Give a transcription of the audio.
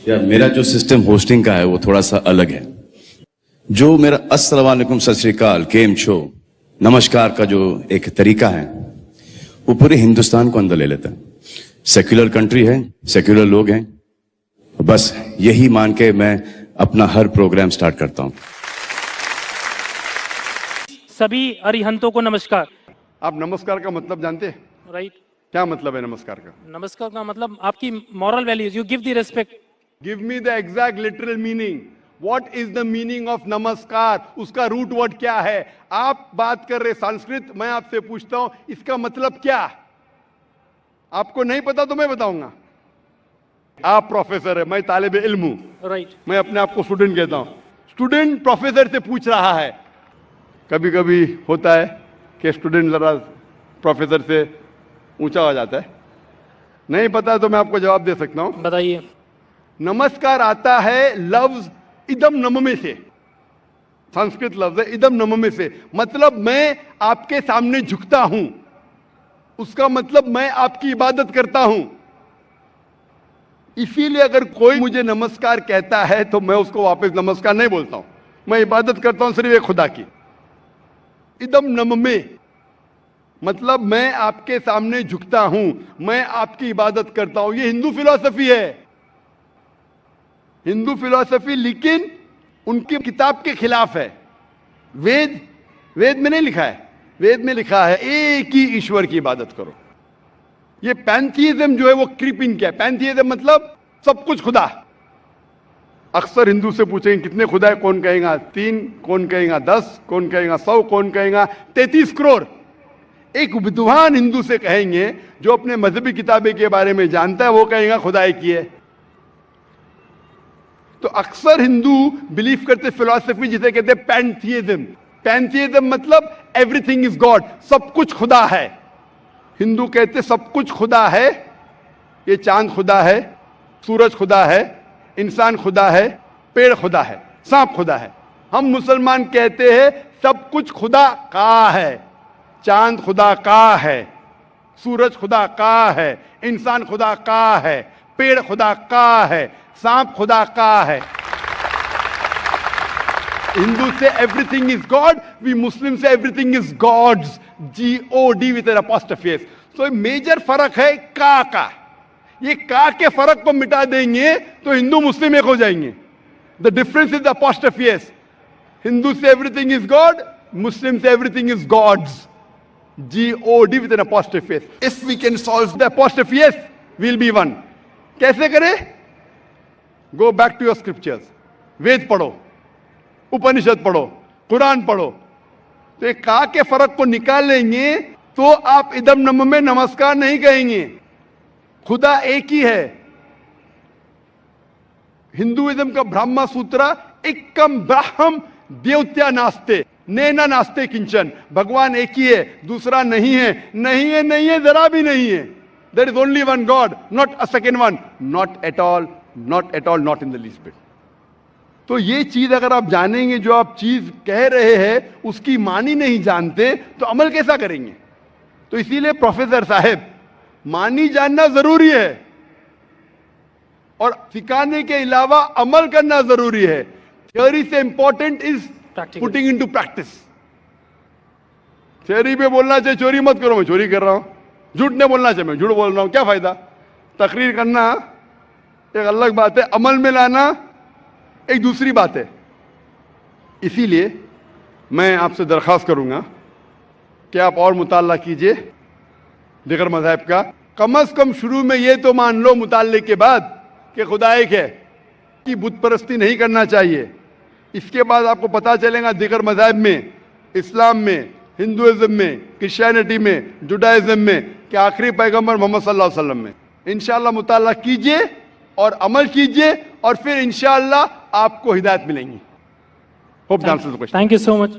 या मेरा जो सिस्टम होस्टिंग का है वो थोड़ा सा अलग है। जो मेरा अस्सलाम वालेकुम, सत श्री अकाल, केम छो, नमस्कार का जो एक तरीका है वो पूरे हिंदुस्तान को अंदर ले लेता है। सेक्युलर कंट्री है, सेक्युलर लोग हैं, बस यही मान के मैं अपना हर प्रोग्राम स्टार्ट करता हूं। सभी अरिहंतों को नमस्कार। आप नमस्कार का मतलब जानते हैं? राइट। क्या मतलब है नमस्कार का? नमस्कार का मतलब आपकी moral values, you give the respect. Give me the exact literal meaning. What is the meaning of नमस्कार? उसका रूट वर्ड क्या है? आप बात कर रहे संस्कृत, मैं आपसे पूछता हूं इसका मतलब क्या? आपको नहीं पता तो मैं बताऊंगा। आप प्रोफेसर है, मैं तालिब इल्म हूं। राइट। मैं अपने आप को स्टूडेंट कहता हूं। स्टूडेंट प्रोफेसर से पूछ रहा है। कभी कभी होता है कि स्टूडेंट जरा प्रोफेसर से ऊंचा हो जाता है। नहीं पता तो मैं आपको जवाब दे सकता हूं। बताइए। नमस्कार आता है लफ्ज इदम नममे से। संस्कृत लफ्ज है इदम नममे से, मतलब मैं आपके सामने झुकता हूं। उसका मतलब मैं आपकी इबादत करता हूं। इसीलिए अगर कोई मुझे नमस्कार कहता है तो मैं उसको वापस नमस्कार नहीं बोलता हूं। मैं इबादत करता हूं सिर्फ एक खुदा की। इदम नममे मतलब मैं आपके सामने झुकता हूं, मैं आपकी इबादत करता हूं। ये हिंदू फिलॉसफी है, हिंदू फिलॉसफी, लेकिन उनकी किताब के खिलाफ है। वेद में नहीं लिखा है। वेद में लिखा है एक ही ईश्वर की इबादत करो। ये पैंथीइज्म जो है वो क्रीप इन किया है। पैंथीइज्म मतलब सब कुछ खुदा। अक्सर हिंदू से पूछेंगे कितने खुदा है, कौन कहेगा 3, कौन कहेगा 10, कौन कहेगा 100, कौन कहेगा 33 करोड़। एक विद्वान हिंदू से कहेंगे जो अपने मजहबी किताबें के बारे में जानता है, वो कहेगा खुदा एक ही है। तो अक्सर हिंदू बिलीव करते फिलॉसफी जिसे कहते हैं पैंथीइज्म। पैंथीइज्म मतलब एवरीथिंग इज गॉड, सब कुछ खुदा है। हिंदू कहते सब कुछ खुदा है। ये चांद खुदा है, सूरज खुदा है, इंसान खुदा है, पेड़ खुदा है, सांप खुदा है। हम मुसलमान कहते हैं सब कुछ खुदा का है। चांद खुदा का है, सूरज खुदा का है, इंसान खुदा का है, पेड़ खुदा का है, सांप खुदा का है। हिंदू से everything is God, we Muslim से everything is God's, GOD with an apostrophe S. तो मेजर फर्क है का। ये का के फर्क को मिटा देंगे तो हिंदू मुस्लिम एक हो जाएंगे। The difference is the apostrophe S. Hindu से एवरीथिंग इज गॉड, मुस्लिम से everything is God's, GOD with an apostrophe S. If we can solve the apostrophe S, we'll be one. कैसे करें? Go back to your scriptures. Veda पढ़ो, उपनिषद पढ़ो, कुरान पढ़ो। तो एक का के फर्क को निकाल लेंगे तो आप इदम नम में नमस्कार नहीं कहेंगे। खुदा एक ही है। हिंदुइज्म का ब्रह्मा सूत्र एकम ब्रह्म देवत्या नास्ते नैना नास्ते किंचन। भगवान एक ही है, दूसरा नहीं है। नहीं है, नहीं है, जरा भी नहीं है। There is only one God, not a second one, not at all, not at all, not in the least bit. तो ये चीज अगर आप जानेंगे, जो आप चीज कह रहे हैं उसकी मानी नहीं जानते तो अमल कैसा करेंगे? तो इसीलिए प्रोफेसर साहब, मानी जानना जरूरी है और सिखाने के अलावा अमल करना जरूरी है। थ्योरी से important is putting into practice. Theory पे बोलना चाहिए चोरी मत करो, मैं चोरी कर रहा हूं। झूठ नहीं बोलना चाहिए, मैं झूठ बोल रहा हूं, क्या फायदा? तकरीर करना एक अलग बात है, अमल में लाना एक दूसरी बात है। इसीलिए मैं आपसे दरख्वास्त करूंगा कि आप और मुताला कीजिए दिगर मज़हब का। कम से कम शुरू में ये तो मान लो मुताले के बाद कि खुदा एक है, कि बुत परस्ती नहीं करना चाहिए। इसके बाद आपको पता चलेगा दिगर मज़हब में, इस्लाम में, हिंदुइज्म में, क्रिश्चियनिटी में, जुडाइज्म में, कि आखिरी पैगंबर मोहम्मद सल्लल्लाहु अलैहि वसल्लम में। इंशाअल्लाह मुताला कीजिए और अमल कीजिए और फिर इंशाअल्लाह आपको हिदायत मिलेंगी। Hope the answers the question. Thank you so much.